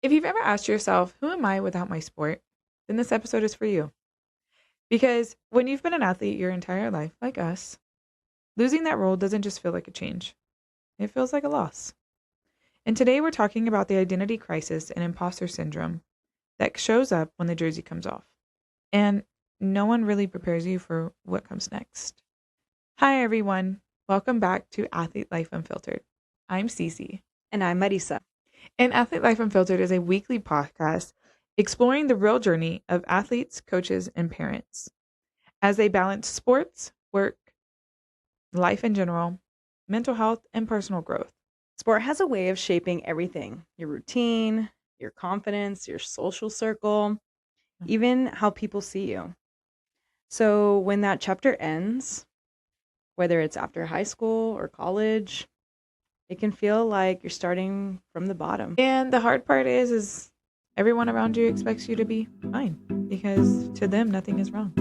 If you've ever asked yourself, who am I without my sport? Then this episode is for you. Because when you've been an athlete your entire life, like us, losing that role doesn't just feel like a change, it feels like a loss. And today we're talking about the identity crisis and imposter syndrome that shows up when the jersey comes off. And no one really prepares you for what comes next. Hi, everyone. Welcome back to Athlete Life Unfiltered. I'm CiCi. And I'm Mariza. And Athlete Life Unfiltered is a weekly podcast exploring the real journey of athletes, coaches, and parents as they balance sports, work, life in general, mental health, and personal growth. Sport has a way of shaping everything: your routine, your confidence, your social circle, even how people see you. So when that chapter ends, whether it's after high school or college, it can feel like you're starting from the bottom. And the hard part is everyone around you expects you to be fine because to them, nothing is wrong.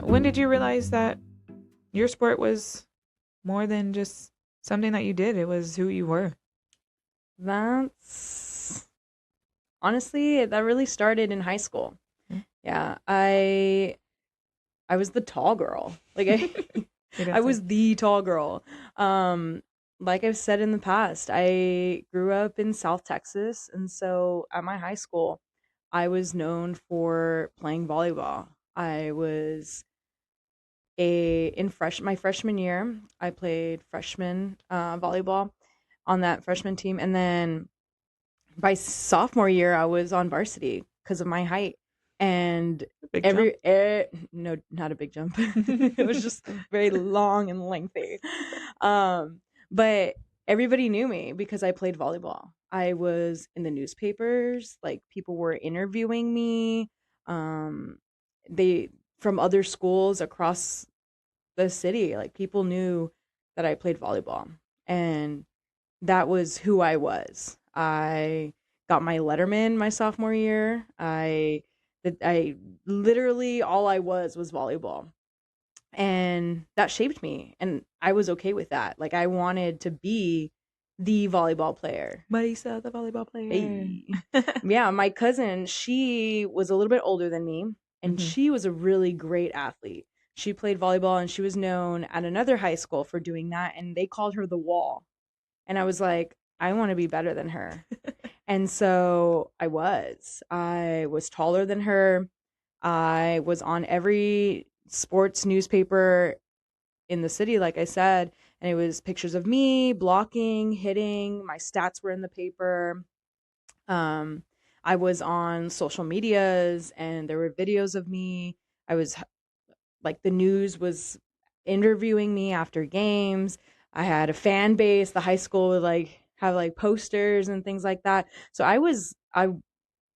When did you realize that your sport was more than just something that you did? It was who you were. That's honestly, that really started in high school. Mm. Yeah, I was the tall girl. I was the tall girl. Like I've said in the past, I grew up in South Texas, and so at my high school, I was known for playing volleyball. I was my freshman year, I played freshman volleyball on that freshman team, and then by sophomore year, I was on varsity because of my height. And Big jump. no, not a big jump. It was just very long and lengthy. But everybody knew me because I played volleyball. I was in the newspapers, like people were interviewing me. They from other schools across the city, like people knew that I played volleyball, and that was who I was. I got my Letterman my sophomore year. I literally all I was volleyball. And that shaped me, and I was okay with that. Like I wanted to be the volleyball player. Mariza, the volleyball player. Hey. Yeah, my cousin, she was a little bit older than me, and she was a really great athlete. She played volleyball, and she was known at another high school for doing that, and they called her the Wall. And I was like, I want to be better than her. And so I was. I was taller than her. I was on every sports newspaper in the city, like I said, and it was pictures of me blocking, hitting. My stats were in the paper. Um, I was on social medias, and there were videos of me. I was like, the news was interviewing me after games. I had a fan base. The high school would like have like posters and things like that. So I was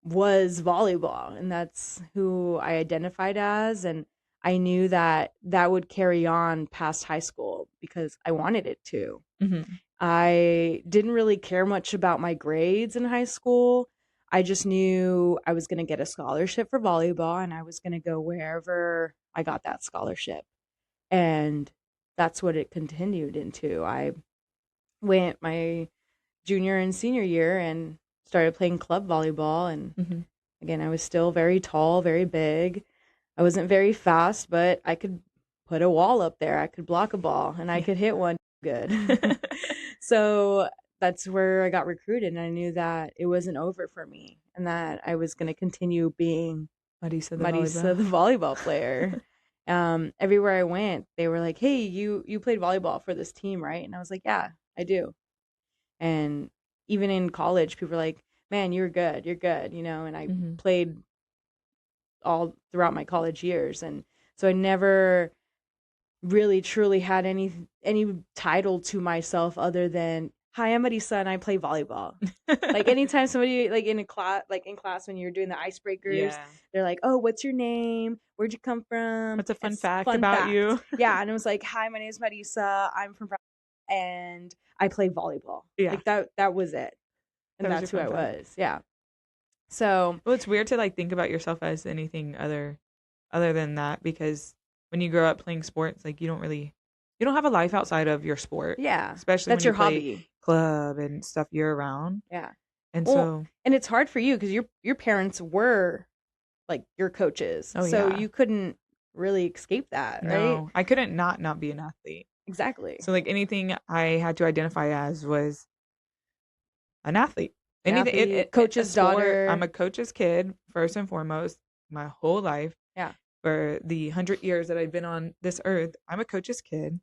volleyball, and that's who I identified as. And I knew that that would carry on past high school because I wanted it to. Mm-hmm. I didn't really care much about my grades in high school. I just knew I was going to get a scholarship for volleyball, and I was going to go wherever I got that scholarship. And that's what it continued into. I went my junior and senior year and started playing club volleyball. And again, I was still very tall, very big. I wasn't very fast, but I could put a wall up there. I could block a ball, and I could hit one good. So that's where I got recruited, and I knew that it wasn't over for me, and that I was going to continue being Marisa, the volleyball player. Everywhere I went, they were like, "Hey, you played volleyball for this team, right?" And I was like, "Yeah, I do." And even in college, people were like, "Man, you're good. You're good," And I played all throughout my college years, and so I never really truly had any title to myself other than, "Hi, I'm Marisa and I play volleyball." Like anytime somebody like in class when you're doing the icebreakers, they're like, "Oh, what's your name? Where'd you come from? What's a fun fact about you?" Yeah, and it was like, "Hi, my name is Marisa. I'm from and I play volleyball." Yeah. Like that was it. And that's who I was. Yeah. So, well, it's weird to like think about yourself as anything other other than that, because when you grow up playing sports, like you don't have a life outside of your sport, Yeah. especially when That's you your play hobby. club and stuff year round. Yeah. And Well, so, and it's hard for you because your parents were like your coaches. oh So yeah, you couldn't really escape that, right? no, I couldn't not be an athlete. Exactly. So like anything I had to identify as was an athlete. An Anything, athlete, a coach's sport. I'm daughter. a coach's kid first and foremost. My whole life, Yeah. for the 100 years that I've been on this earth, I'm a coach's kid.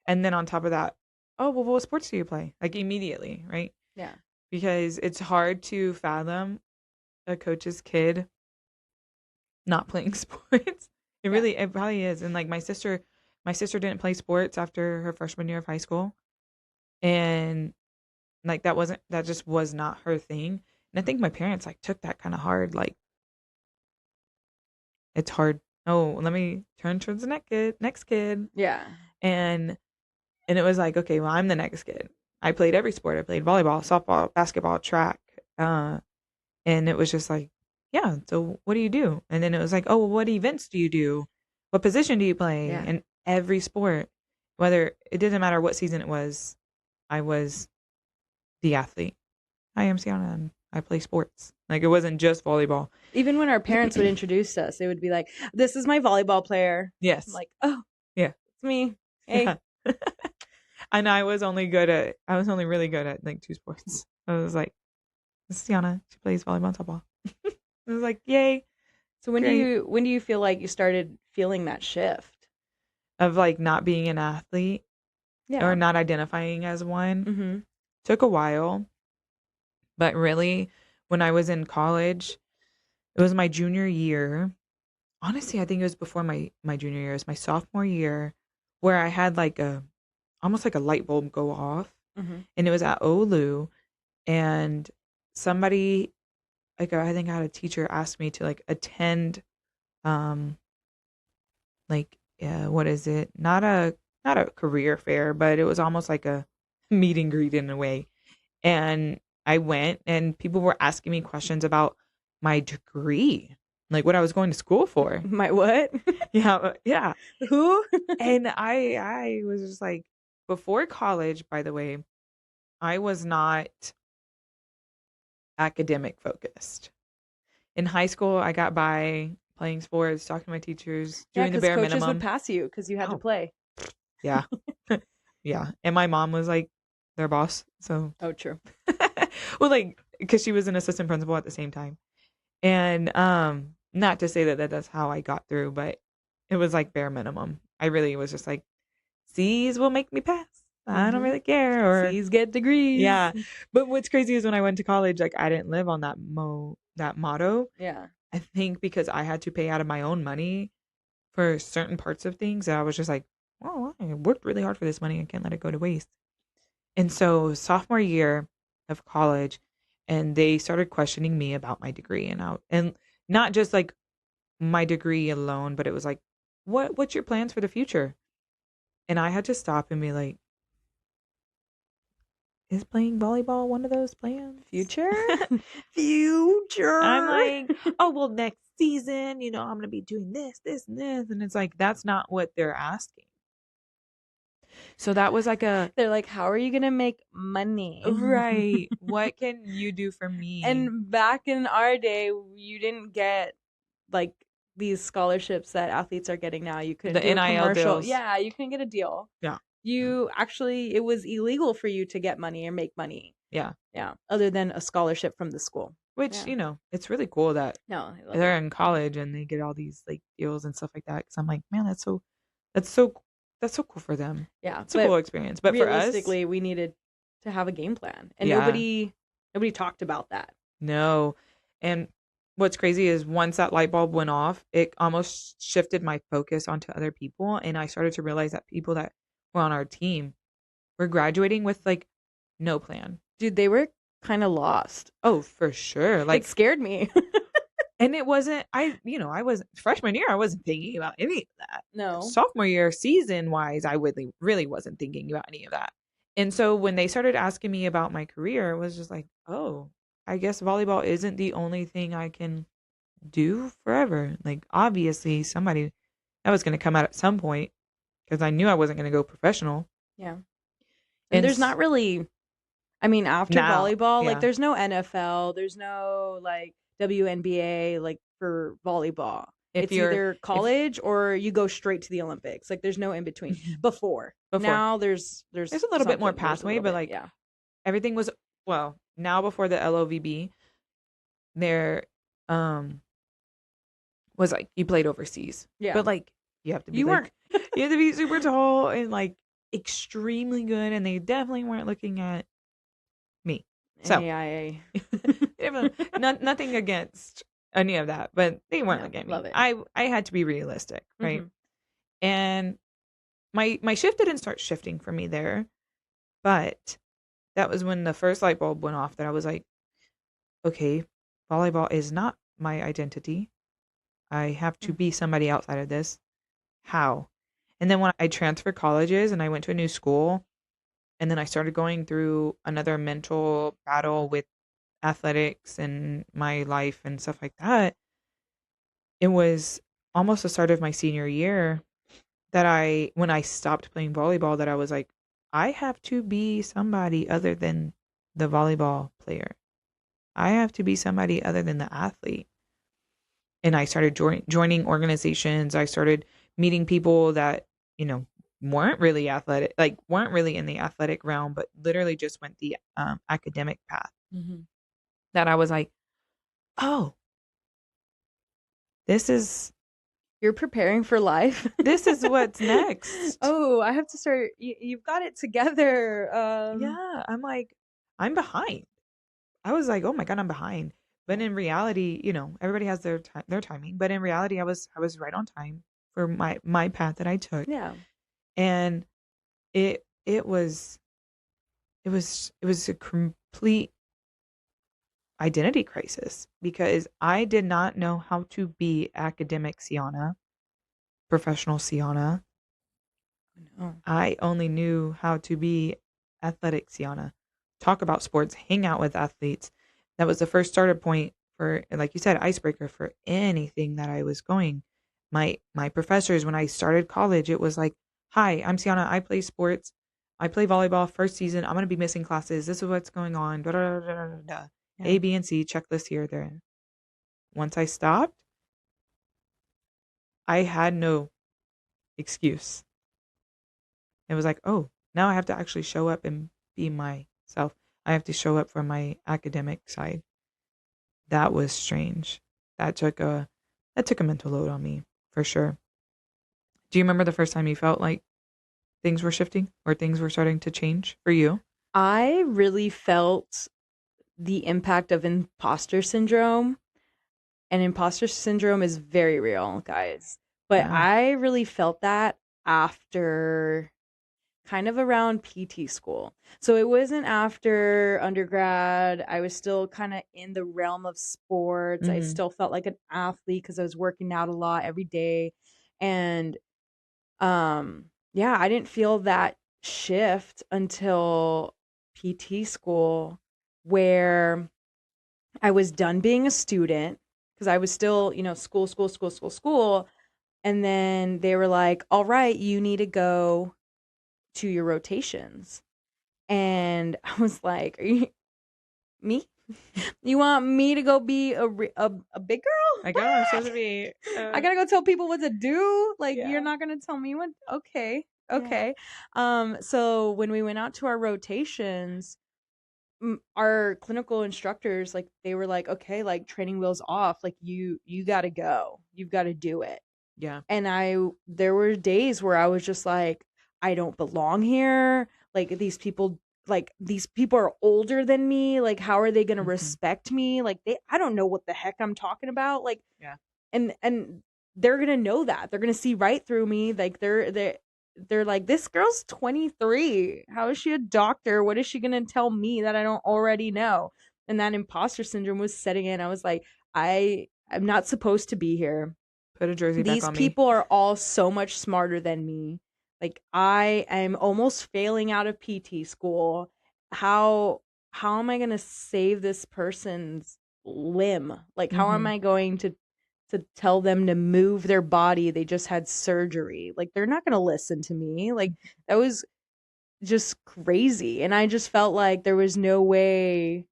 And then on top of that, oh well, what sports do you play? Like immediately, right? Yeah. Because it's hard to fathom a coach's kid not playing sports. Yeah. It probably is. And like my sister didn't play sports after her freshman year of high school, and like that just was not her thing. And I think my parents like took that kind of hard. Like it's hard. Oh, let me turn towards the next kid, Yeah. and it was like, okay, well, I'm the next kid. I played every sport. I played volleyball, softball, basketball, track, and it was just like, yeah. So what do you do? And then it was like, oh, well, what events do you do? What position do you play? Yeah. And every sport, whether it didn't matter what season it was, I was the athlete. Hi, I'm Sienna, and I play sports. Like it wasn't just volleyball. Even when our parents would introduce us, they would be like, "This is my volleyball player." I'm Yes. like, "Oh, Yeah. it's me." Hey. Yeah. And I was only really good at like two sports. I was like, this is Sienna. She plays volleyball and softball. I was like, yay. So Great. when do you feel like you started feeling that shift? Of like not being an athlete or Yeah. not identifying as one. Mm-hmm. Took a while, but really when I was in college, it was my junior year. Honestly, I think it was before my junior year. It was my sophomore year where I had like a almost like a light bulb go off, Mm-hmm. and it was at Olu, and somebody like I think I had a teacher ask me to like attend um like what is it? Not a career fair, but it was almost like a meet and greet in a way. And I went and people were asking me questions about my degree, like what I was going to school for. My what? Yeah, yeah. Who? And I was just like, before college, by the way, I was not academic focused. In high school, I got by playing sports, talking to my teachers, Yeah, doing the because bare coaches would minimum. pass you because you had to Oh, play. yeah. Yeah. And my mom was like their boss. So, Oh, true. well, like, because she was an assistant principal at the same time. And not to say that that's how I got through, but it was like bare minimum. I really was just like, C's will make me pass. I don't Mm-hmm. really care. Or, C's get degrees. yeah. But what's crazy is when I went to college, like, I didn't live on that motto. Yeah. I think because I had to pay out of my own money for certain parts of things, I was just like, oh, I worked really hard for this money. I can't let it go to waste. And so sophomore year of college, and they started questioning me about my degree and not just like my degree alone, but it was like, what's your plans for the future? And I had to stop and be like, is playing volleyball one of those plans? Future? Future. I'm like, oh, well, next season, I'm going to be doing this, this, and this. And it's like, that's not what they're asking. So that was like They're like, how are you going to make money? right. What can you do for me? And back in our day, you didn't get like these scholarships that athletes are getting now. You couldn't the do a NIL commercial. deals. Yeah, you couldn't get a deal. Yeah. It was illegal for you to get money or make money. Yeah. Yeah. Other than a scholarship from the school. Which, Yeah. It's really cool that No, I love they're it. in college and they get all these like deals and stuff like that. Cause I'm like, man, that's so cool for them. Yeah. It's a cool experience. But for us, realistically, we needed to have a game plan. And Yeah. nobody talked about that. no. And what's crazy is once that light bulb went off, it almost shifted my focus onto other people. And I started to realize that people that were on our team were graduating with like no plan. Dude, they were kind of lost. Oh, for sure. Like, It scared me. and it wasn't, I was freshman year, I wasn't thinking about any of that. No. Sophomore year, season wise, I really wasn't thinking about any of that. And so when they started asking me about my career, it was just like, oh, I guess volleyball isn't the only thing I can do forever. Like, obviously, somebody that was going to come out at some point because I knew I wasn't going to go professional. Yeah. And And there's not really, I mean, after now, volleyball, like yeah, there's no NFL, there's no like WNBA like for volleyball. if It's you're, either if college or you go straight to the Olympics. Like there's no in between. Before. before, Now there's there's a little bit more something. There's a pathway, little but bit. like Yeah. everything was, well, now before the LOVB, there um was like you played overseas. Yeah. But like you have to be You like weren't. you have to be super tall and like extremely good, and they definitely weren't looking at me. So AIA. nothing against any of that, but they weren't No, looking at me. love it. I had to be realistic, right? Mhm. And my shift didn't start shifting for me there, but that was when the first light bulb went off that I was like, okay, volleyball is not my identity. I have to be somebody outside of this. How? And then when I transferred colleges and I went to a new school, and then I started going through another mental battle with athletics and my life and stuff like that, it was almost the start of my senior year that when I stopped playing volleyball, that I was like, I have to be somebody other than the volleyball player. I have to be somebody other than the athlete. And I started joining organizations. I started meeting people that, you know, weren't really athletic, like weren't really in the athletic realm, but literally just went the academic path. Mhm. That I was like, oh, this is You're preparing for life. this is what's next. Oh, I have to start. You've got it together. Yeah, I'm like, I'm behind. I was like, oh my God, I'm behind. But in reality, you know, everybody has their timing. But in reality, I was right on time for my path that I took. Yeah. And it was a complete identity crisis because I did not know how to be academic Sienna, professional Sienna. No. I only knew how to be athletic Sienna, talk about sports, hang out with athletes. That was the first starter point for, like you said, icebreaker for anything that I was going. My professors, when I started college, it was like, "Hi, I'm Sienna. I play sports. I play volleyball. First season. I'm going to be missing classes. This is what's going on. Da, da, da, da, da, da. Yeah. A, B, and C checklist here, there." Once I stopped, I had no excuse. It was like, oh, now I have to actually show up and be myself. I have to show up for my academic side. That was strange. That took a mental load on me for sure. Do you remember the first time you felt like things were shifting or things were starting to change for you? I really felt the impact of imposter syndrome, and imposter syndrome is very real, guys. But Yeah. I really felt that after kind of around PT school. So it wasn't after undergrad. I was still kind of in the realm of sports. I Mhm. still felt like an athlete because I was working out a lot every day. And yeah, I didn't feel that shift until PT school where I was done being a student because I was still, school. And then they were like, all right, you need to go to your rotations. And I was like, are you me? You want me to go be a big girl? Like, oh, I'm supposed to be I gotta go tell people what to do. Like, yeah. you're not gonna tell me what? Okay, Yeah. okay. So when we went out to our rotations, our clinical instructors, like, they were like, okay, like, training wheels off. Like, you gotta go. You've got to do it. Yeah. And there were days where I was just like, I don't belong here. These people are older than me. Like, how are they going to Mhm. respect me? Like, I don't know what the heck I'm talking about. Like, Yeah. and they're going to know that. They're going to see right through me. Like, they're like, this girl's 23. How is she a doctor? What is she going to tell me that I don't already know? And that imposter syndrome was setting in. I was like, I'm not supposed to be here. Put a jersey back These on me. people are all so much smarter than me. Like, I am almost failing out of PT school. How am I going to save this person's limb? Like, how am Mhm. I going to to tell them to move their body. They just had surgery. Like, they're not going to listen to me. Like, that was just crazy. And I just felt like there was no way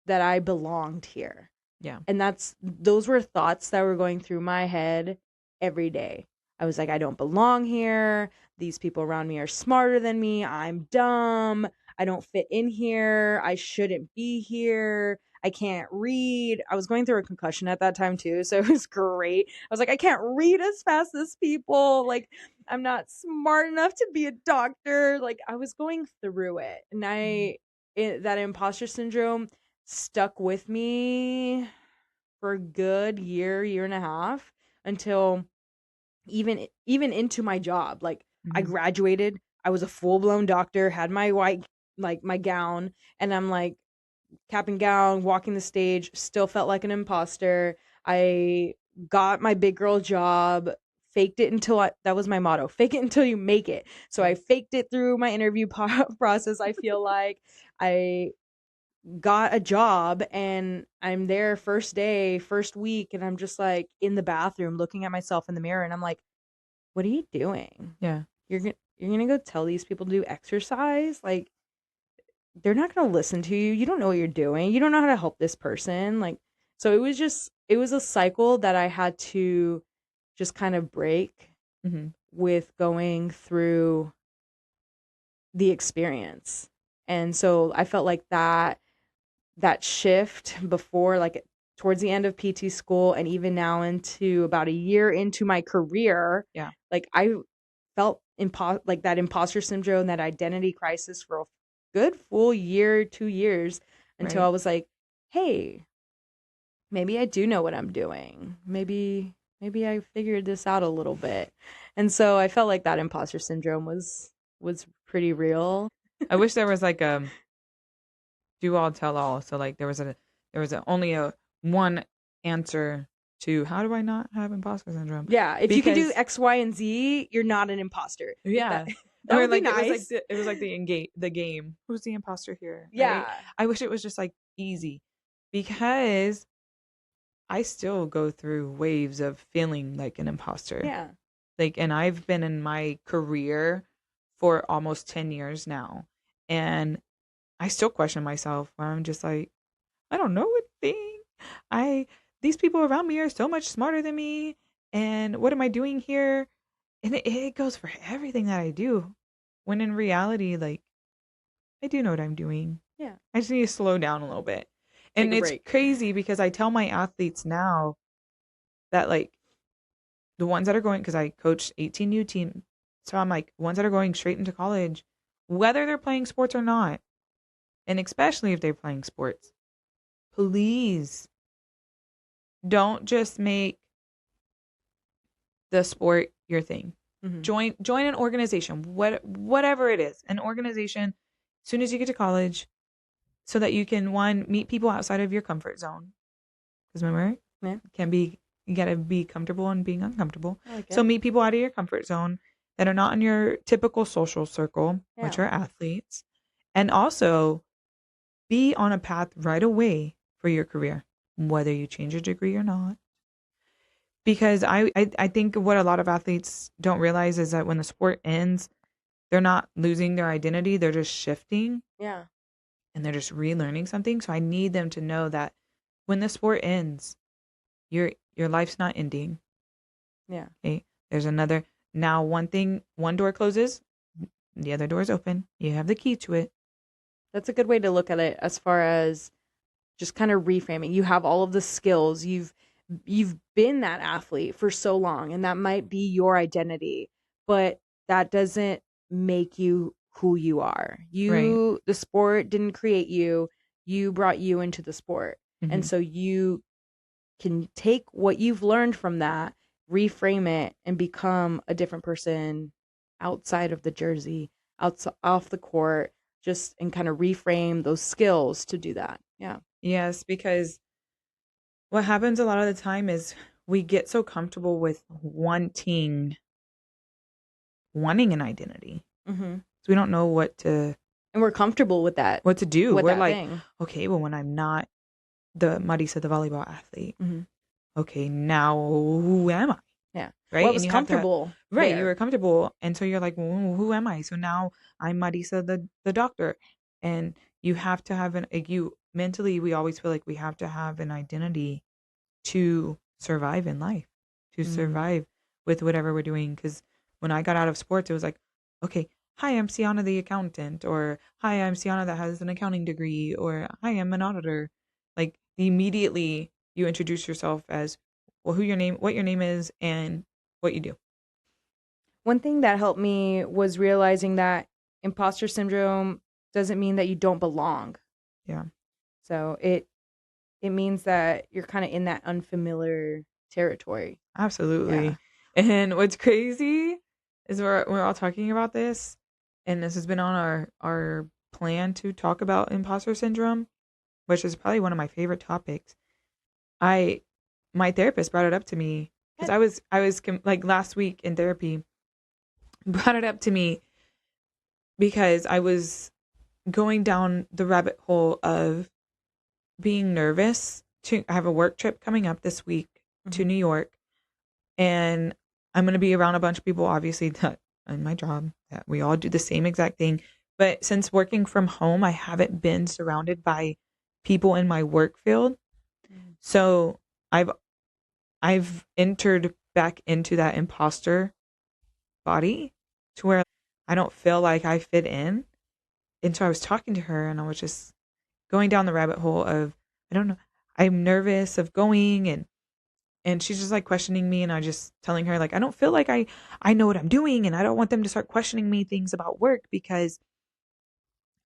that I belonged here. Yeah. And those were thoughts that were going through my head every day. I was like, I don't belong here. These people around me are smarter than me. I'm dumb. I don't fit in here. I shouldn't be here. I can't read. I was going through a concussion at that time too, so it was great. I was like, I can't read as fast as people. Like, I'm not smart enough to be a doctor. Like, I was going through it. And that imposter syndrome stuck with me for a good year and a half, until even into my job. Like, I graduated, I was a full-blown doctor, had my white, like, my gown, and I'm like, cap and gown, walking the stage, still felt like an imposter. I got my big girl job, faked it until that was my motto, fake it until you make it. So I faked it through my interview process. I feel like I got a job, and I'm there first day, first week, and I'm just like in the bathroom looking at myself in the mirror, and I'm like, what are you doing? Yeah. You're gonna go tell these people to do exercise? Like, they're not gonna listen to you. You don't know what you're doing. You don't know how to help this person. Like, so it was a cycle that I had to just kind of break with going through the experience. And so I felt like that shift before, like, towards the end of PT school, and even now into about a year into my career, Yeah. like, I felt like that imposter syndrome, that identity crisis for a good full year, 2 years, until Right. I was like, hey, maybe I do know what I'm doing. Maybe I figured this out a little bit. And so I felt like that imposter syndrome was pretty real. I wish there was like a do all tell all. So like there was only a one answer to how do I not have imposter syndrome? Yeah, if you can do Because X, Y, and Z, you're not an imposter. yeah. That Or would be like nice. it was like the game. Who's the imposter here? Yeah. Right? I wish it was just like easy, because I still go through waves of feeling like an imposter. Yeah. Like, and I've been in my career for almost 10 years now, and I still question myself, where I'm just like, I don't know a thing. These people around me are so much smarter than me, and what am I doing here? And it goes for everything that I do. When in reality, like, I do know what I'm doing. Yeah. I just need to slow down a little bit. Take And a it's break. crazy because I tell my athletes now that, like, the ones that are going, because I coach 18U teams, so I'm like, ones that are going straight into college, whether they're playing sports or not, and especially if they're playing sports, please don't just make the sport your thing. Join an organization, whatever it is, an organization as soon as you get to college, so that you can, one, meet people outside of your comfort zone. Because remember, you gotta be comfortable in being uncomfortable. So meet people out of your comfort zone that are not in your typical social circle, which are athletes, and also be on a path right away for your career, whether you change your degree or not. Because I think what a lot of athletes don't realize is that when the sport ends, they're not losing their identity, they're just shifting. Yeah. And they're just relearning something. So I need them to know that when the sport ends, your life's not ending. Yeah. Okay. There's another, now one door closes, the other door is open. You have the key to it. That's a good way to look at it, as far as just kind of reframing. You have all of the skills. You've been that athlete for so long, and that might be your identity, but that doesn't make you who you are. The sport didn't create you. You brought you into the sport. And so you can take what you've learned from that, reframe it, and become a different person outside of the jersey, off the court, just, and kind of reframe those skills to do that. Yeah. Yes, because what happens a lot of the time is we get so comfortable with wanting an identity. So we don't know and we're comfortable with that. What to do. With We're that like, thing. okay, well, when I'm not the Mariza, the volleyball athlete, okay, now who am I? Yeah. Well, Right? it And was you have to, comfortable right, you there. were comfortable. And so you're like, well, who am I? So now I'm Marisa, the doctor. And you have to have you mentally, we always feel like we have to have an identity to survive in life, to Mm. survive with whatever we're doing. Because when I got out of sports, it was like, okay, hi, I'm Sienna the accountant, or hi, I'm Sienna that has an accounting degree, or hi, I'm an auditor. Like immediately you introduce yourself as well, what your name is, and what you do. One thing that helped me was realizing that imposter syndrome doesn't mean that you don't belong. Yeah, So it means that you're kind of in that unfamiliar territory. Yeah. absolutely. And what's crazy is we're all talking about this, and this has been on our plan to talk about imposter syndrome, which is probably one of my favorite topics. I My therapist brought it up to me because Good. like last week in therapy, brought it up to me because I was going down the rabbit hole of being nervous to I have a work trip coming up this week to Mhm. New York, and I'm going to be around a bunch of people obviously that in my job that we all do the same exact thing. But since working from home, I haven't been surrounded by people in my work field. Mm. So I've I've entered back into that imposter body to where I don't feel like I fit in. And so I was talking to her and I was just going down the rabbit hole of I don't know, I'm nervous of going, and she's just like questioning me, and I just telling her like I don't feel like I know what I'm doing, and I don't want them to start questioning me things about work because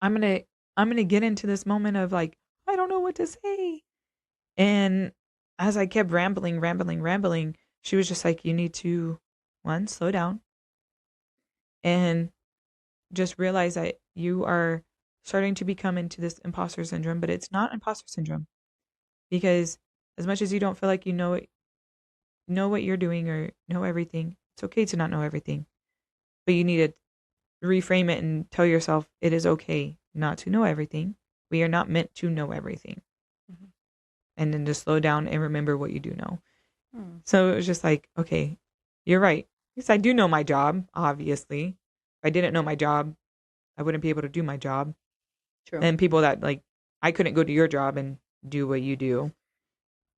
I'm going to I'm going to get into this moment of like I don't know what to say. And as I kept rambling, she was just like, you need to, one, slow down and just realize that you are starting to become into this imposter syndrome, but it's not imposter syndrome because as much as you don't feel like know what you're doing or know everything, it's okay to not know everything, but you need to reframe it and tell yourself it is okay not to know everything. We are not meant to know everything. Mhm. And then just slow down and remember what you do know. Hmm. So it was just like, okay, you're right. Because I do know my job, obviously. If I didn't know my job, I wouldn't be able to do my job. True. And people that like, I couldn't go to your job and do what you do,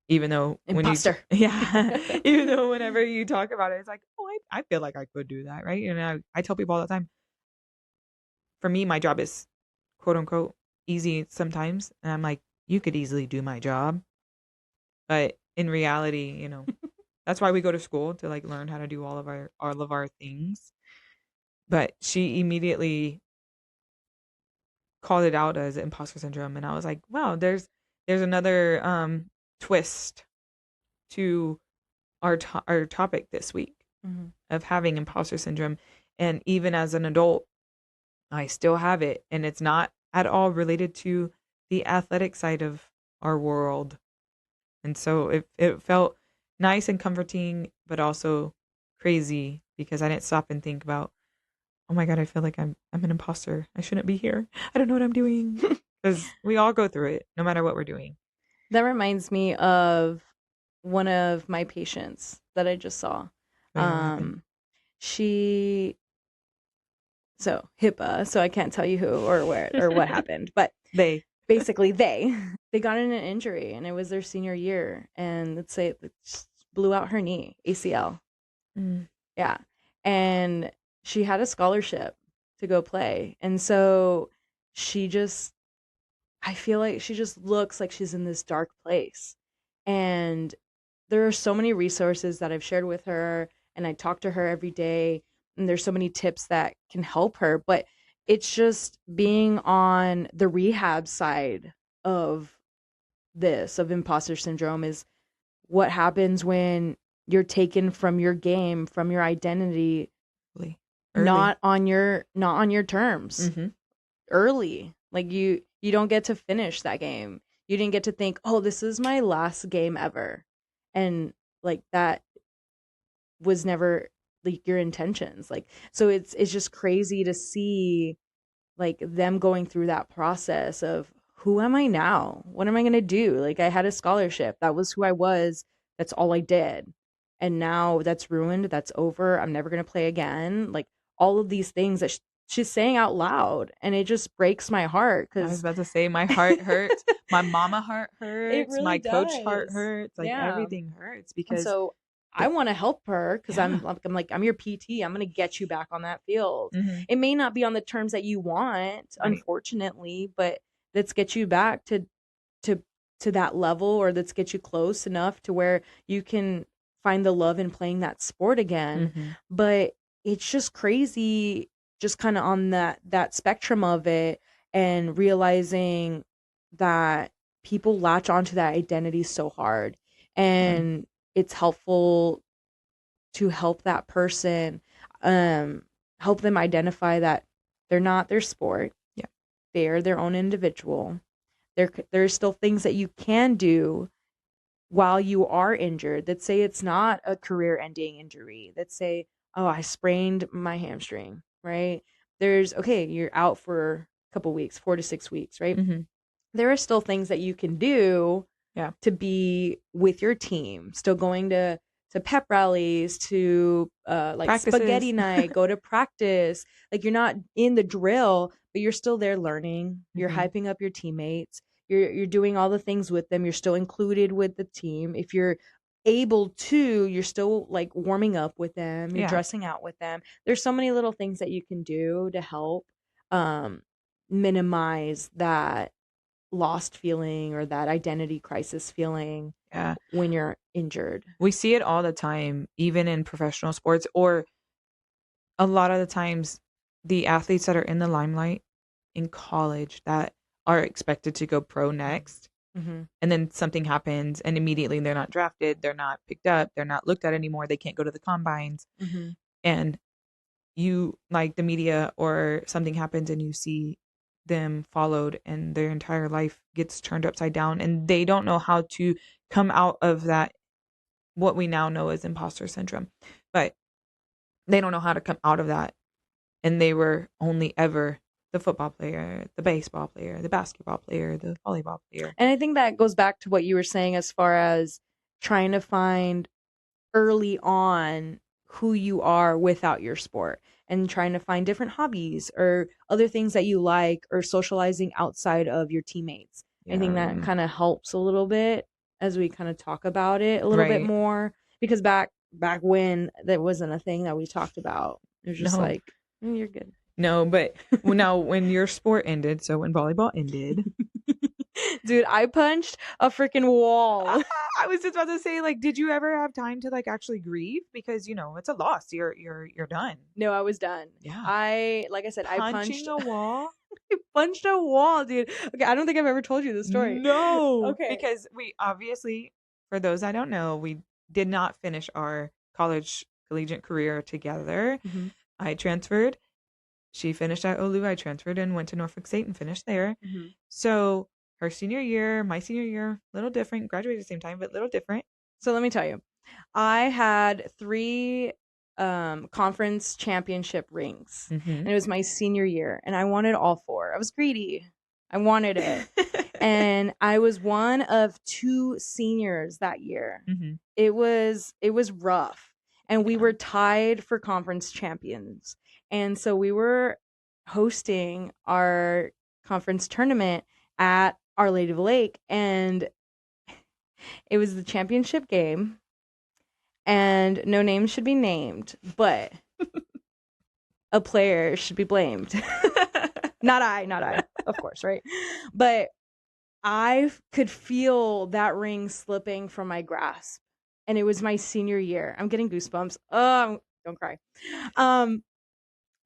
even though Imposter. yeah, even though whenever you talk about it, it's like, oh, I feel like I could do that, right? And I tell people all the time, for me, my job is quote unquote easy sometimes. And I'm like, you could easily do my job. But in reality, that's why we go to school to like learn how to do all of our things. But she immediately called it out as imposter syndrome, and I was like, wow, there's another twist to our topic this week Mhm. of having imposter syndrome. And even as an adult, I still have it, and it's not at all related to the athletic side of our world. And so it felt nice and comforting, but also crazy because I didn't stop and think about, oh my god, I feel like I'm an imposter. I shouldn't be here. I don't know what I'm doing. Because we all go through it, no matter what we're doing. That reminds me of one of my patients that I just saw. Oh yeah, what happened? Um, she so HIPAA, so I can't tell you who or where or what happened, but They. basically they got in an injury and it was their senior year, and let's say it just blew out her knee, ACL. Mm, Yeah. And she had a scholarship to go play. And so she just I feel like she just looks like she's in this dark place. And there are so many resources that I've shared with her, and I talk to her every day, and there's so many tips that can help her, but it's just being on the rehab side of this of imposter syndrome is what happens when you're taken from your game, from your identity, early. Early. not on your terms Mm-hmm. early. Like you don't get to finish that game. You didn't get to think, "Oh, this is my last game ever." And like that was never like your intentions. Like so it's just crazy to see like them going through that process of who am I now? What am I going to do? Like I had a scholarship. That was who I was That's all I did. And now that's ruined. That's over. I'm never going to play again. Like all of these things that she's saying out loud. And it just breaks my heart I was because about to say my heart hurts. My mama heart it hurts. really My coach heart does. hurts. Like Yeah. everything hurts And because so I want to help her because yeah. I'm your PT. I'm going to get you back on that field. Mm-hmm. It may not be on the terms that you want, Right. unfortunately, but let's get you back to to that level, or let's get you close enough to where you can find the love in playing that sport again. Mm-hmm. But it's just crazy, just kind of on that spectrum of it, and realizing that people latch onto that identity so hard, and it's helpful to help that person, um help them identify that they're not their sport. Yeah. They're their own individual. There's still things that you can do while you are injured. Let's say it's not a career ending injury. Let's say, oh, I sprained my hamstring, right? There's, okay, you're out for a couple weeks, 4 to 6 weeks, right? Mm-hmm. There are still things that you can do Yeah. to be with your team, still going to pep rallies, to like Practices. spaghetti night, go to practice. Like you're not in the drill, but you're still there learning. You're Mm-hmm. hyping up your teammates. You're doing all the things with them. You're still included with the team. If you're able to, you're still like warming up with them. You're Yeah. dressing out with them. There's so many little things that you can do to help minimize that lost feeling or that identity crisis feeling Yeah. when you're injured. We see it all the time, even in professional sports, or a lot of the times the athletes that are in the limelight in college that are expected to go pro next. Mm-hmm. And then something happens and immediately they're not drafted, they're not picked up, they're not looked at anymore, they can't go to the combines. Mm-hmm. And you, like the media, or something happens and you see them followed and their entire life gets turned upside down and they don't know how to come out of that, what we now know as imposter syndrome. But they don't know how to come out of that. And they were only ever the football player, the baseball player, the basketball player, the volleyball player. And I think that goes back to what you were saying as far as trying to find early on who you are without your sport, and trying to find different hobbies or other things that you like, or socializing outside of your teammates. Yeah. I think that kind of helps a little bit as we kind of talk about it a little bit more, because back when that wasn't a thing that we talked about. It was just like, you're good. No, but now when your sport ended, so when volleyball ended, dude, I punched a freaking wall. I was just about to say, like, did you ever have time to like actually grieve? Because it's a loss. You're done. No, I was done. Yeah. I punched a wall. I punched a wall, dude. Okay, I don't think I've ever told you this story. No. Okay. Because we obviously, for those I don't know, we did not finish our collegiate career together. Mm-hmm. I transferred. She finished at OLU. I transferred and went to Norfolk State and finished there. Mm-hmm. So her senior year, my senior year, a little different. Graduated at the same time, but a little different. So let me tell you, I had 3 conference championship rings, and it was my senior year, and I wanted all 4. I was greedy. I wanted it. And I was one of 2 seniors that year. Mm-hmm. It was rough. And we were tied for conference champions. And so we were hosting our conference tournament at Our Lady of the Lake, and it was the championship game, and no names should be named, but a player should be blamed. Not I, of course, right? But I could feel that ring slipping from my grasp, and it was my senior year. I'm getting goosebumps. Oh, don't cry.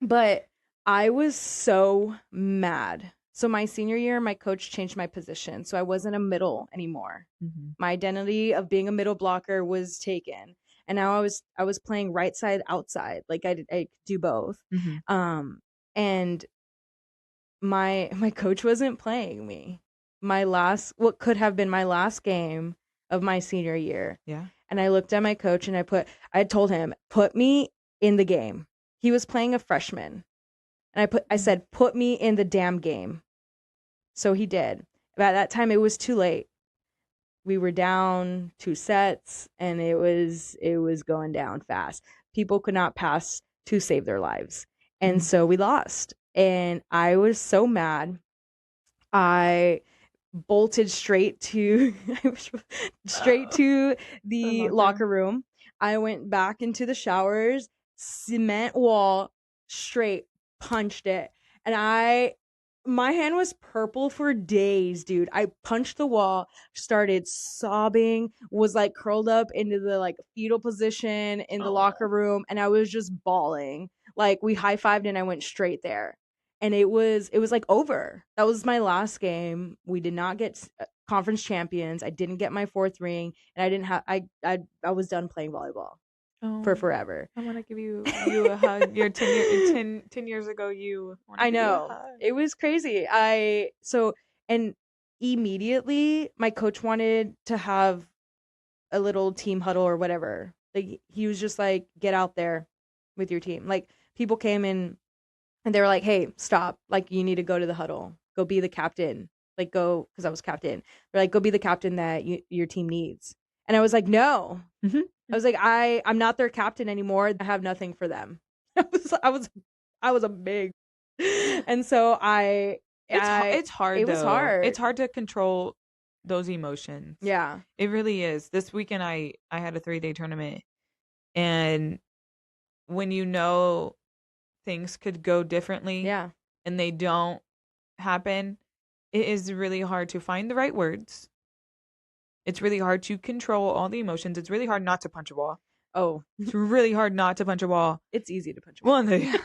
But I was so mad. So my senior year, my coach changed my position. So I wasn't a middle anymore. Mm-hmm. My identity of being a middle blocker was taken. And now I was playing right side outside. Like I could do both. Mm-hmm. And my coach wasn't playing me. What could have been my last game of my senior year. Yeah. And I looked at my coach and I told him, put me in the game. He was playing a freshman. And I said, put me in the damn game. So he did. By that time, it was too late. we were down 2 sets, and it was going down fast. People could not pass to save their lives. And Mm. so we lost. And I was so mad. I bolted straight to the locker room. I went back into the showers, cement wall, straight punched it. And my hand was purple for days, dude. I punched the wall, started sobbing, was like curled up into the like fetal position in the locker room, and I was just bawling. Like we high-fived and I went straight there. And it was like over. That was my last game. We did not get conference champions. I didn't get my fourth ring, and I didn't have I was done playing volleyball for Oh, forever. I want to give you a hug. Your 10 years ago, you. I want to I give you a know. hug. It was crazy. And immediately my coach wanted to have a little team huddle or whatever. Like he was just like, get out there with your team. Like people came in and they were like, "Hey, stop. Like you need to go to the huddle. Go be the captain. Like go," cuz I was captain. They're like, "Go be the captain that your team needs." And I was like, "No." I was like, I'm not their captain anymore. I have nothing for them." I was a big. And so It's hard it was though. hard. It's hard to control those emotions. Yeah. It really is. This weekend I had a 3-day tournament, and when you know things could go differently Yeah. and they don't happen, it is really hard to find the right words. It's really hard to control all the emotions. It's really hard not to punch a wall. Oh, It's really hard not to punch a wall. it's easy to punch a Well, wall. Yeah.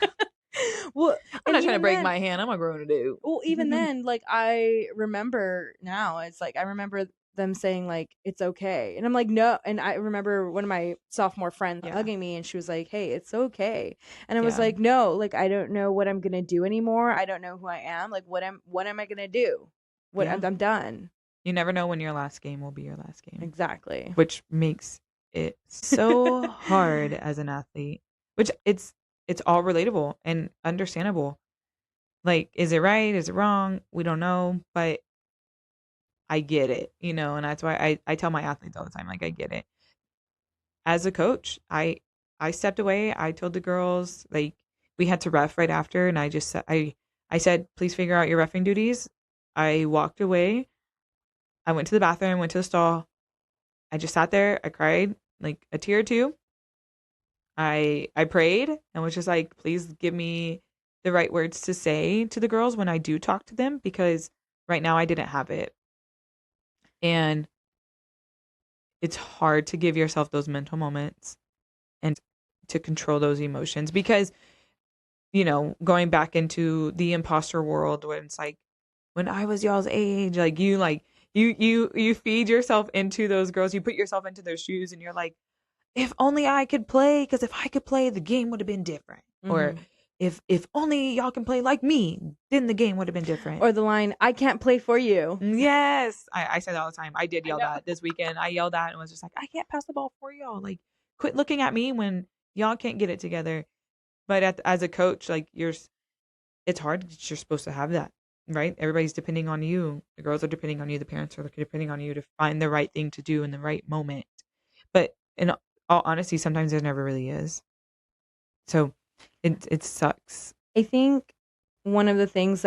Well, I'm and not trying to even break then, my hand. I'm a grown adult. well, even then, like I remember now, it's like I remember them saying like it's okay, and I'm like no, and I remember one of my sophomore friends Yeah. hugging me, and she was like, "Hey, it's okay," and I was Yeah. like, "No, like I don't know what I'm gonna do anymore. I don't know who I am. Like what am I gonna do? What Yeah. I'm done." You never know when your last game will be your last game. Exactly. Which makes it so hard as an athlete. Which it's all relatable and understandable. Like, is it right? Is it wrong? We don't know, but I get it, and that's why I tell my athletes all the time, like, I get it. As a coach, I stepped away. I told the girls, like, we had to ref right after, and I just said, I said, please figure out your refing duties. I walked away. I went to the bathroom, went to the stall. I just sat there. I cried like a tear or two. I prayed and was just like, please give me the right words to say to the girls when I do talk to them, because right now I didn't have it. And it's hard to give yourself those mental moments and to control those emotions, because, going back into the imposter world, when it's like, when I was y'all's age, like you feed yourself into those girls, you put yourself into their shoes, and you're like, if only I could play, because if I could play, the game would have been different. Or if only y'all can play like me, then the game would have been different. Or the line, "I can't play for you." Yes. I say that all the time. I did yell know. that this weekend. I yelled that and was just like, I can't pass the ball for y'all. Like, quit looking at me when y'all can't get it together. But as a coach, like, it's hard. You're supposed to have that, right? Everybody's depending on you. The girls are depending on you. The parents are depending on you to find the right thing to do in the right moment. But in all honesty, sometimes there never really is. So it sucks. I think one of the things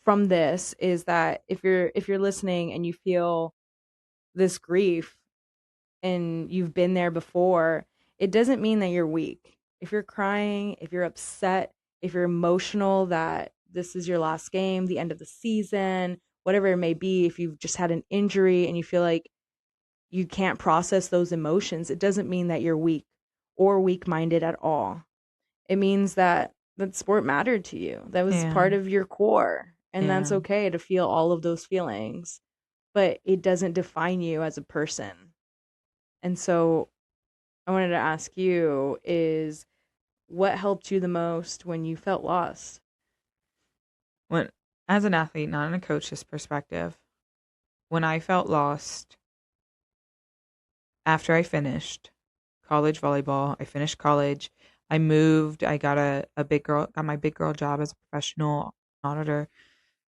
from this is that if you're listening and you feel this grief and you've been there before, it doesn't mean that you're weak. If you're crying, if you're upset, if you're emotional that this is your last game, the end of the season, whatever it may be, if you've just had an injury and you feel like you can't process those emotions, it doesn't mean that you're weak or weak-minded at all. It means that sport mattered to you. That was Yeah. part of your core. And that's Yeah. okay to feel all of those feelings, but it doesn't define you as a person. And so I wanted to ask you is what helped you the most when you felt lost? When, as an athlete, not in a coach's perspective, when I felt lost after I finished college volleyball, I finished college. I moved. I got got my big girl job as a professional auditor.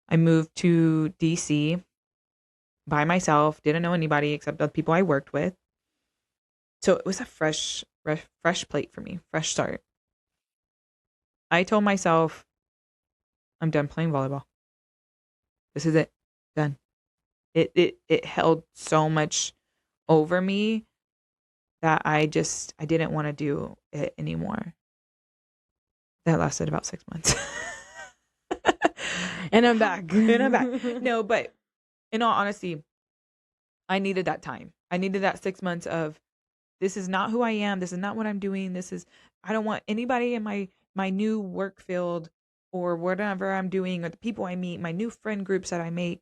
I moved to DC, by myself, didn't know anybody except the people I worked with. So it was a fresh plate for me, fresh start. I told myself, I'm done playing volleyball. This is it. Done. It held so much over me that I didn't want to do it anymore. That lasted about 6 months. And I'm back. And I'm back. No, but in all honesty, I needed that time. I needed that 6 months of, this is not who I am. This is not what I'm doing. I don't want anybody in my new work field or whatever I'm doing or the people I meet, my new friend groups that I make,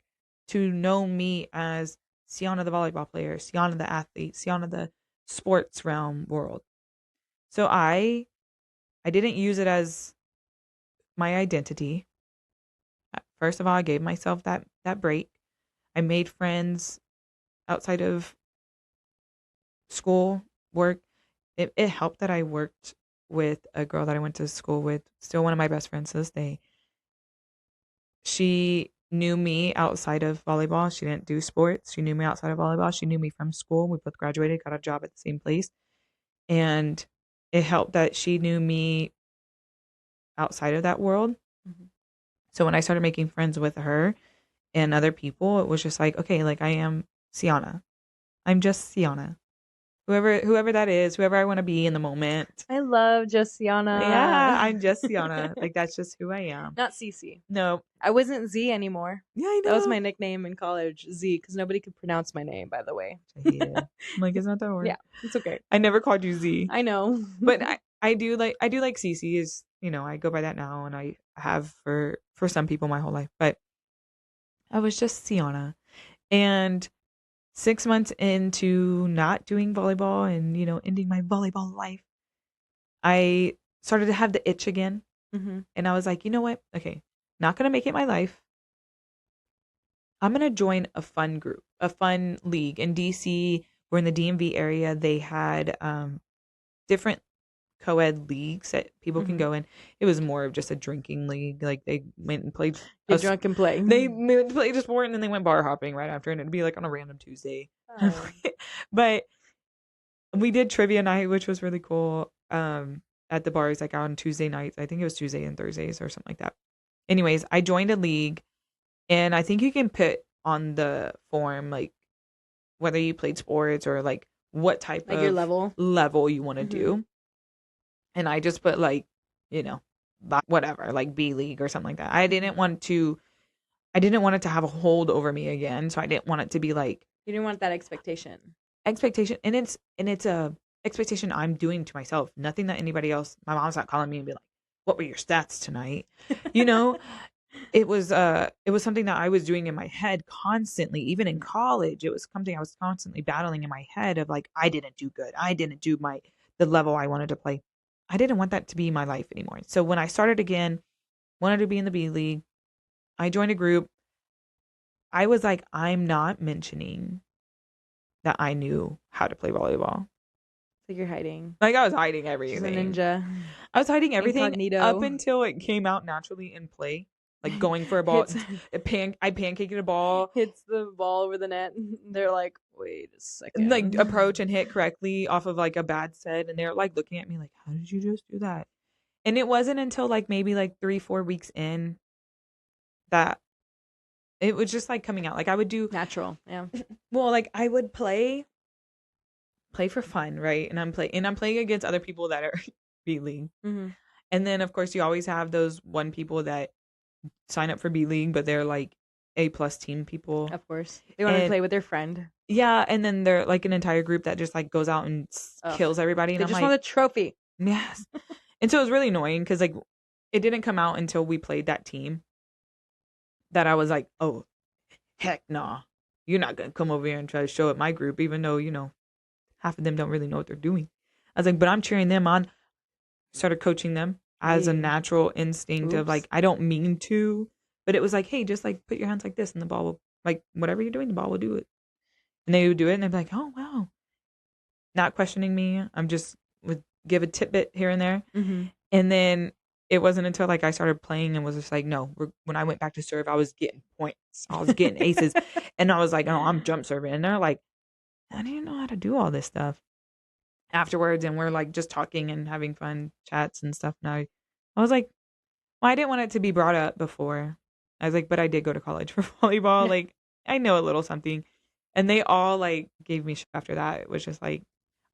to know me as Ciana the volleyball player, Ciana the athlete, Ciana the sports realm world. So I didn't use it as my identity. First of all, I gave myself that break. I made friends outside of school, work. It helped that I worked with a girl that I went to school with, still one of my best friends to this day. She knew me outside of volleyball. She didn't do sports. She knew me outside of volleyball. She knew me from school. We both graduated, got a job at the same place. And it helped that she knew me outside of that world. Mm-hmm. So when I started making friends with her and other people, it was just like, okay, like I am Ciana. I'm just Ciana. Whoever that is, whoever I want to be in the moment. I love just Ciana. Yeah, I'm just Ciana. Like, that's just who I am. Not CiCi. No. I wasn't Z anymore. Yeah, I know. That was my nickname in college, Z, because nobody could pronounce my name, by the way. Yeah. I'm like, it's not that hard. Yeah, it's okay. I never called you Z. I know. But I do like CiCi is, I go by that now, and I have for some people my whole life. But I was just Ciana. And 6 months into not doing volleyball and, ending my volleyball life, I started to have the itch again. Mm-hmm. And I was like, you know what? Okay, not going to make it my life. I'm going to join a fun group, a fun league. In DC, we're in the DMV area. They had different co-ed leagues that people can go in. It was more of just a drinking league. Like, they went and played. Get drunk and play. They played a sport and then they went bar hopping right after, and it'd be like on a random Tuesday. Oh. But we did trivia night, which was really cool. At the bars, like on Tuesday nights. I think it was Tuesday and Thursdays or something like that. Anyways, I joined a league, and I think you can put on the form like whether you played sports or like what type of your level you want to do. And I just put like, whatever, like B League or something like that. I didn't want it to have a hold over me again. So I didn't want it to be like, you didn't want that expectation. And it's a expectation I'm doing to myself. Nothing that anybody else, my mom's not calling me and be like, what were your stats tonight? It was something that I was doing in my head constantly. Even in college, it was something I was constantly battling in my head of like, I didn't do good. I didn't do the level I wanted to play. I didn't want that to be my life anymore. So when I started again, wanted to be in the B League, I joined a group. I was like, I'm not mentioning that I knew how to play volleyball. So you're hiding. Like, I was hiding everything. She's a ninja. I was hiding everything Incognito. Up until it came out naturally in play. Like going for a ball. I pancaked a ball. Hits the ball over the net. They're like, wait a second. Like, approach and hit correctly off of like a bad set. And they're like looking at me like, how did you just do that? And it wasn't until like maybe like 3-4 weeks in that it was just like coming out. Like, I would do natural. Yeah. Well, like I would play for fun, right? And I'm playing against other people that are B League. Mm-hmm. And then of course you always have those one people that sign up for B League, but they're like A+ team people. Of course. They want to play with their friend. Yeah, and then they're like an entire group that just like goes out and kills everybody. And they just want a trophy. Yes. And so it was really annoying because like it didn't come out until we played that team that I was like, oh, heck nah. You're not going to come over here and try to show up my group, even though, half of them don't really know what they're doing. I was like, but I'm cheering them on. Started coaching them as a natural instinct of like, I don't mean to, but it was like, hey, just like put your hands like this and the ball will, like, whatever you're doing, the ball will do it. And they would do it and they'd be like, oh, wow. Not questioning me. I'm just would give a tidbit here and there. Mm-hmm. And then it wasn't until like I started playing and was just like, no, when I went back to serve, I was getting points. I was getting aces. And I was like, oh, I'm jump serving. And they're like, I didn't know how to do all this stuff afterwards. And we're like just talking and having fun chats and stuff. Now I was like, well, I didn't want it to be brought up before. I was like, but I did go to college for volleyball. Yeah. Like, I know a little something. And they all like gave me shit after that. It was just like,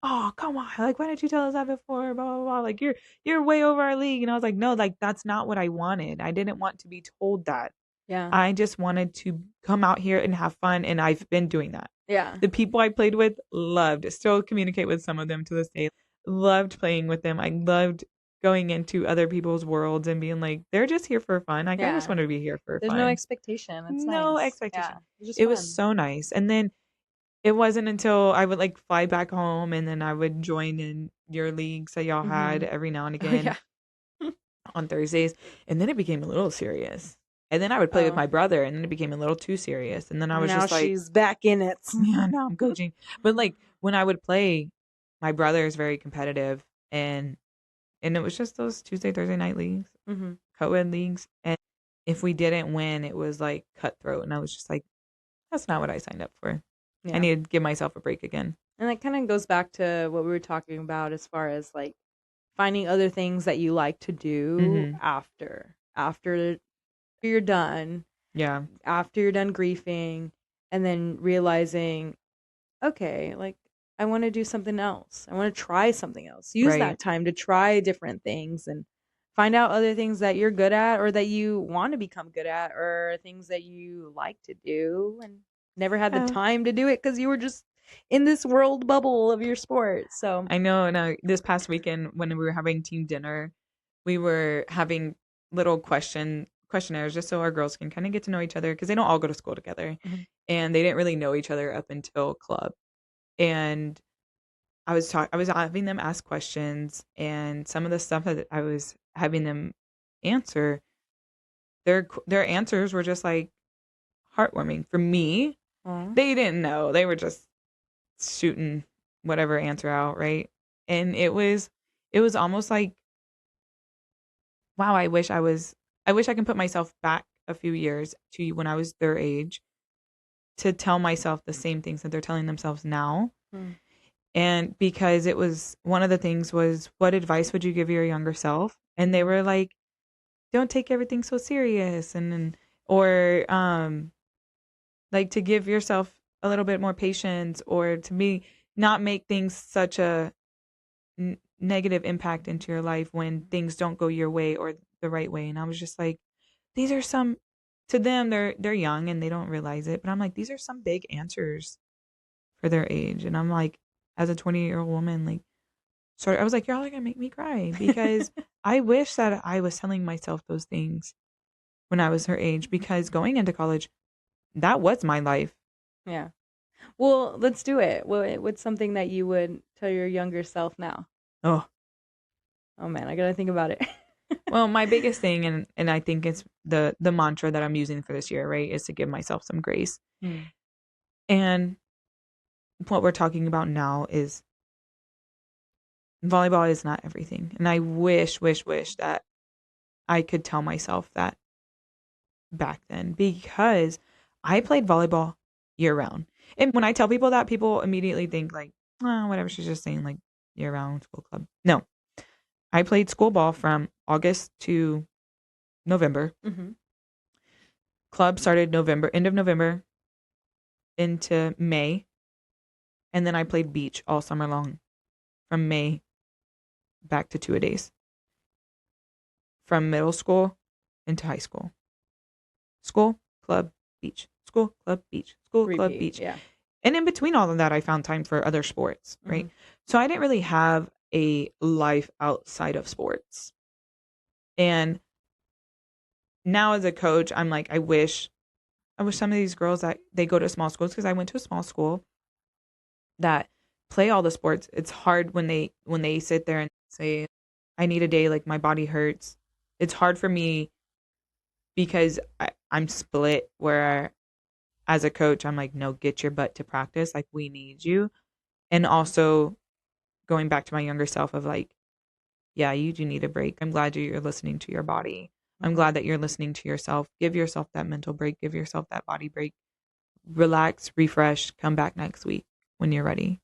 oh, come on. Like, why didn't you tell us that before? Blah, blah, blah. Like, you're way over our league. And I was like, no, like, that's not what I wanted. I didn't want to be told that. Yeah. I just wanted to come out here and have fun. And I've been doing that. Yeah. The people I played with loved, still communicate with some of them to this day. Loved playing with them. I loved going into other people's worlds and being like, they're just here for fun. Like, I just Yeah. want to be here for There's fun. no expectation. It's No nice. expectation. Yeah. It's just It was fun. so nice. And then it wasn't until I would like fly back home and then I would join in your leagues that y'all had every now and Oh, again yeah. on Thursdays. And then it became a little serious. And then I would play with my brother and then it became a little too serious. And then I was now just like, she's back in it. yeah, now I'm coaching. But like when I would play, my brother is very competitive and it was just those Tuesday, Thursday night leagues, co-ed leagues. And if we didn't win, it was like cutthroat. And I was just like, that's not what I signed up for. Yeah. I need to give myself a break again. And that kind of goes back to what we were talking about as far as like finding other things that you like to do after you're done. Yeah. After you're done griefing, and then realizing, okay, like I want to do something else. I want to try something else. Use that time to try different things and find out other things that you're good at or that you want to become good at or things that you like to do and never had the time to do it because you were just in this world bubble of your sport. So I know. And this past weekend when we were having team dinner, we were having little questionnaires just so our girls can kind of get to know each other because they don't all go to school together. And they didn't really know each other up until club. And I was having them ask questions, and some of the stuff that I was having them answer, their answers were just like heartwarming for me. They didn't know. They were just shooting whatever answer out, right? And it was almost like, wow, I wish I can put myself back a few years to when I was their age to tell myself the same things that they're telling themselves now. And because it was one of the things was, what advice would you give your younger self? And they were like, don't take everything so serious. Or like to give yourself a little bit more patience or to not make things such a negative impact into your life when things don't go your way or the right way. And I was just like, these are some, to them, they're young and they don't realize it. But I'm like, these are some big answers for their age. And I'm like, as a 20-year-old woman, like, sorry, I was like, you're all gonna make me cry because I wish that I was telling myself those things when I was her age, because going into college, that was my life. Yeah. Well, let's do it. What's something that you would tell your younger self now? Oh man, I gotta think about it. Well, my biggest thing, and I think it's the mantra that I'm using for this year, right, is to give myself some grace. And what we're talking about now is volleyball is not everything. And I wish that I could tell myself that back then, because I played volleyball year round. And when I tell people that, people immediately think like, oh, whatever, she's just saying like year round school club. No, I played school ball from August to November. Club started end of November into May. And then I played beach all summer long from May back to 2-a-days. From middle school into high school. School, club, beach. School, club, beach. School, club, beach. Yeah. And in between all of that, I found time for other sports, right? So I didn't really have a life outside of sports. And now as a coach, I'm like, I wish some of these girls that they go to small schools, because I went to a small school that play all the sports. It's hard when they sit there and say, I need a day, like my body hurts. It's hard for me because I'm split where as a coach, I'm like, no, get your butt to practice. Like, we need you. And also going back to my younger self of like, yeah, you do need a break. I'm glad you're listening to your body. I'm Mhm. glad that you're listening to yourself. Give yourself that mental break. Give yourself that body break. Relax, refresh, come back next week when you're ready.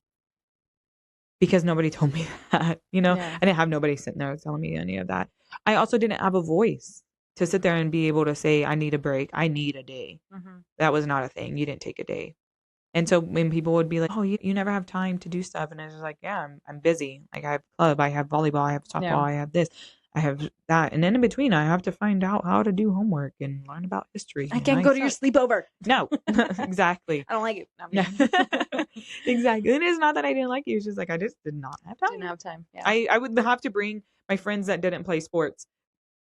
Because nobody told me that, Yeah. I didn't have nobody sitting there telling me any of that. I also didn't have a voice to sit there and be able to say, I need a break. I need a day. Mhm. That was not a thing. You didn't take a day. And so when people would be like, oh, you never have time to do stuff. And I was like, yeah, I'm busy. Like I have club, I have volleyball, I have softball, Yeah. I have this, I have that. And then in between, I have to find out how to do homework and learn about history. I And can't I go to your suck. sleepover. No, exactly. I don't like it. Not No, me. exactly. And it's not that I didn't like you. It's just like I just did not have Didn't time. have time. Yeah. I would have to bring my friends that didn't play sports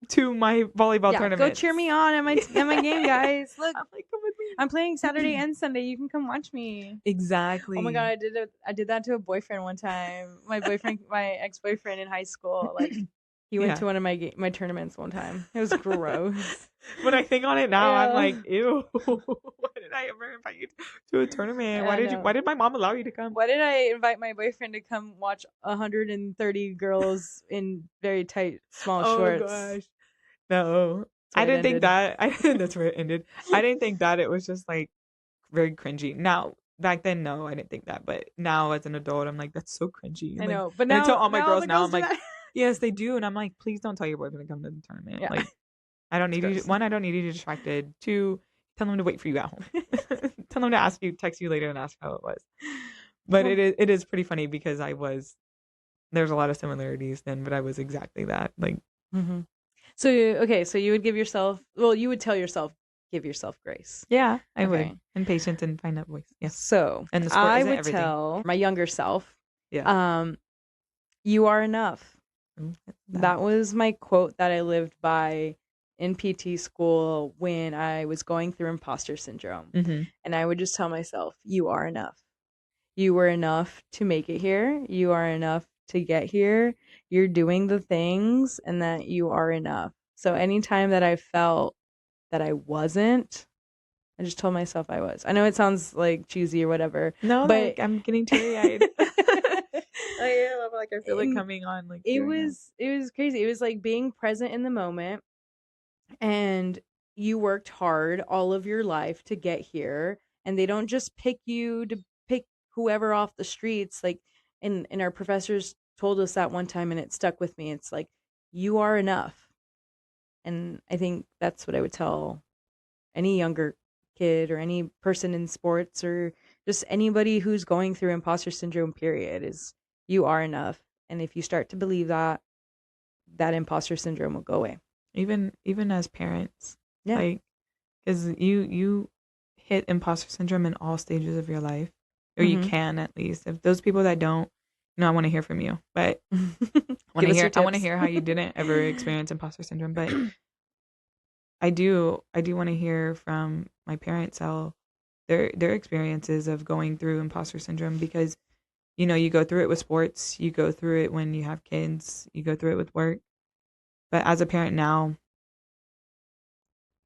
to my volleyball Yeah. Go tournaments. cheer me on at my game, guys. Look, I'm like, come with me. I'm playing Saturday and Sunday. You can come watch me. Exactly. Oh my god, I did that to a boyfriend one time. My ex-boyfriend in high school. Like he went Yeah. to one of my tournaments one time. It was gross. When I think on it now, I'm Yeah. like, ew. Why did I ever invite you to a tournament? I know. Why did my mom allow you to come? Why did I invite my boyfriend to come watch 130 girls in very tight small Oh shorts? gosh. No. That's I where it didn't think ended. that that's where it ended. I didn't think that. It was just like very cringy. Now, back then, no, I didn't think that. But now as an adult, I'm like, that's so cringy. I Like, know, but and I tell now all my now girls the now, girls I'm do like, that. yes, they do. And I'm like, please don't tell your boyfriend to come to the tournament. Yeah. Like, I don't It's need you. gross. One, I don't need you distracted. Two, tell them to wait for you at home. Tell them to text you later and ask how it was. But Well, it is pretty funny because there's a lot of similarities then, but I was exactly that. Like, mhm. So you would you would tell yourself, give yourself grace. yeah, I would. Okay. And patience and find that voice. Yes. So And the sport I isn't would everything. tell my younger self, Yeah. you are enough. Ooh, That was my quote that I lived by in PT school when I was going through imposter syndrome. Mm-hmm. And I would just tell myself, you are enough. You were enough to make it here. You are enough to get here. You're doing the things and that you are enough. So anytime that I felt that I wasn't, I just told myself I was. I know it sounds like cheesy or whatever, No, but like I'm getting teary eyed. I love like I feel it coming on like it tearing up. was crazy. It was like being present in the moment, and you worked hard all of your life to get here, and they don't just pick you to pick whoever off the streets. Like, and our professors told us that one time, and it stuck with me. It's like, you are enough. And I think that's what I would tell any younger kid or any person in sports or just anybody who's going through imposter syndrome, period, is you are enough. And if you start to believe that, that imposter syndrome will go away. Even as parents. Yeah. Like, because you hit imposter syndrome in all stages of your life. Or you can, at least. If those people that don't, I want to hear from you. But Give us your I want to tips. hear how you didn't ever experience imposter syndrome. But I do want to hear from my parents how their experiences of going through imposter syndrome, because you go through it with sports, you go through it when you have kids, you go through it with work. But as a parent now,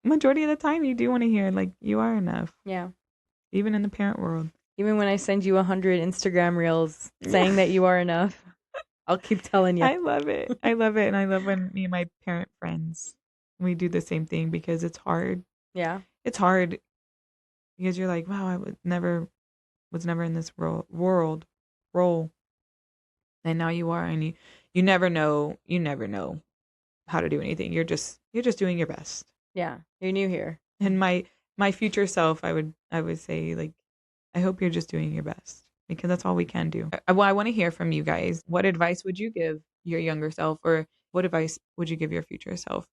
majority of the time you do want to hear like you are enough. Yeah. Even in the parent world. Even when I send you 100 Instagram reels saying that you are enough, I'll keep telling you. I love it. I love it. And I love when me and my parent friends, we do the same thing, because it's hard. Yeah. It's hard because you're like, wow, I was never in this role. And now you are, and you never know how to do anything. You're just doing your best. Yeah. You're new here. And my future self, I would say, like, I hope you're just doing your best, because that's all we can do. I want to hear from you guys. What advice would you give your younger self, or what advice would you give your future self?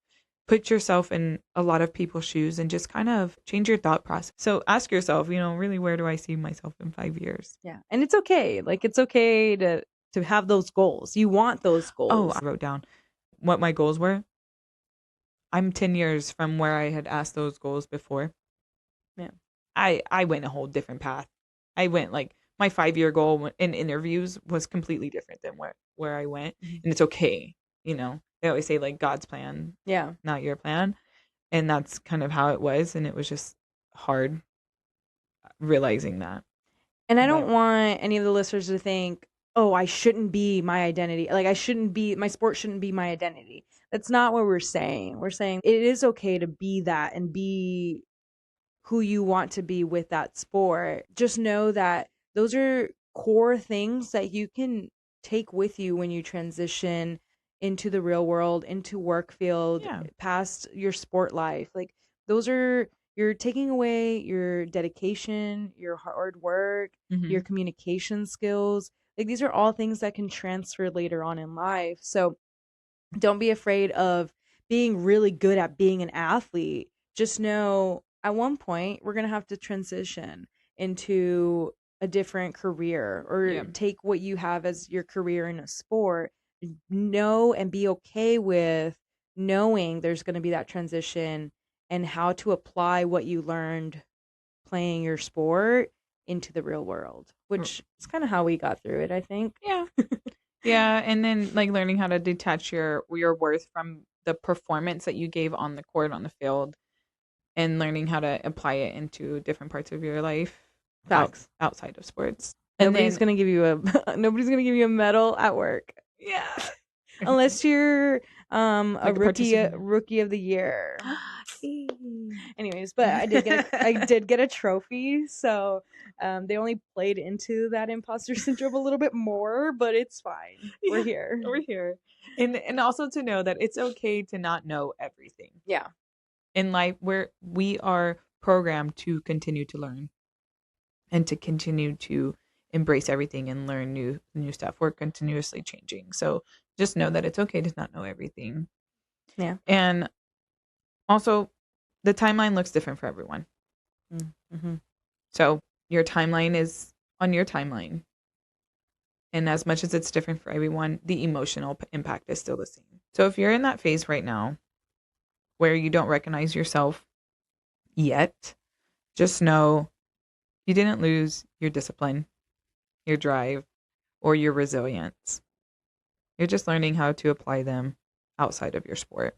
Put yourself in a lot of people's shoes and just kind of change your thought process. So ask yourself, really, where do I see myself in 5 years? Yeah. And it's okay. Like, it's okay to have those goals. You want those goals. Oh, I wrote down what my goals were. I'm 10 years from where I had asked those goals before. Yeah. I went a whole different path. I went like my 5-year goal in interviews was completely different than where I went. And it's okay. They always say like God's plan, Yeah. not your plan. And that's kind of how it was. And it was just hard realizing that. And I don't want any of the listeners to think, oh, I shouldn't be my identity. Like my sport shouldn't be my identity. That's not what we're saying. We're saying it is okay to be that and be who you want to be with that sport. Just know that those are core things that you can take with you when you transition into the real world, into work field, Yeah. past your sport life. Like those are you're taking away your dedication, your hard work, your communication skills. Like these are all things that can transfer later on in life. So don't be afraid of being really good at being an athlete. Just know at one point we're going to have to transition into a different career or Yeah. take what you have as your career in a sport. Know and be okay with knowing there's going to be that transition and how to apply what you learned playing your sport into the real world, which is kind of how we got through it, I think. Yeah. Yeah, and then like learning how to detach your worth from the performance that you gave on the court on the field and learning how to apply it into different parts of your life Facts. outside of sports. And Nobody's then gonna give you a medal at work yeah. unless you're a Like a participant. rookie of the year. Anyways, but I did get a trophy, so they only played into that imposter syndrome a little bit more, but it's fine. We're here. We're here. And also to know that it's okay to not know everything. Yeah. In life where we are programmed to continue to learn and to continue to embrace everything and learn new stuff. We're continuously changing. So just know that it's okay to not know everything. Yeah. And also the timeline looks different for everyone. Mm-hmm. So your timeline is on your timeline. And as much as it's different for everyone, the emotional impact is still the same. So if you're in that phase right now where you don't recognize yourself yet, just know you didn't lose your discipline, your drive, or your resilience. You're just learning how to apply them outside of your sport.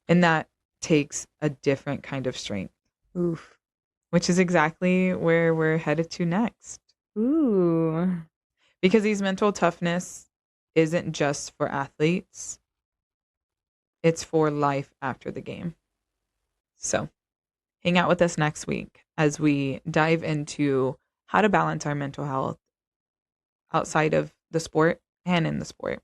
And that takes a different kind of strength. Oof. Which is exactly where we're headed to next. Ooh. Because these mental toughness isn't just for athletes. It's for life after the game. So hang out with us next week as we dive into how to balance our mental health outside of the sport and in the sport.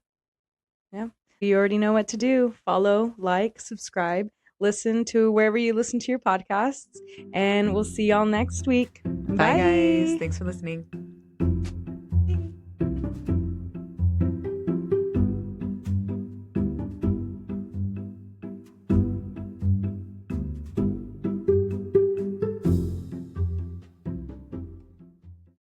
Yeah. You already know what to do. Follow, like, subscribe, listen to wherever you listen to your podcasts, and we'll see y'all next week. Bye guys. Thanks for listening.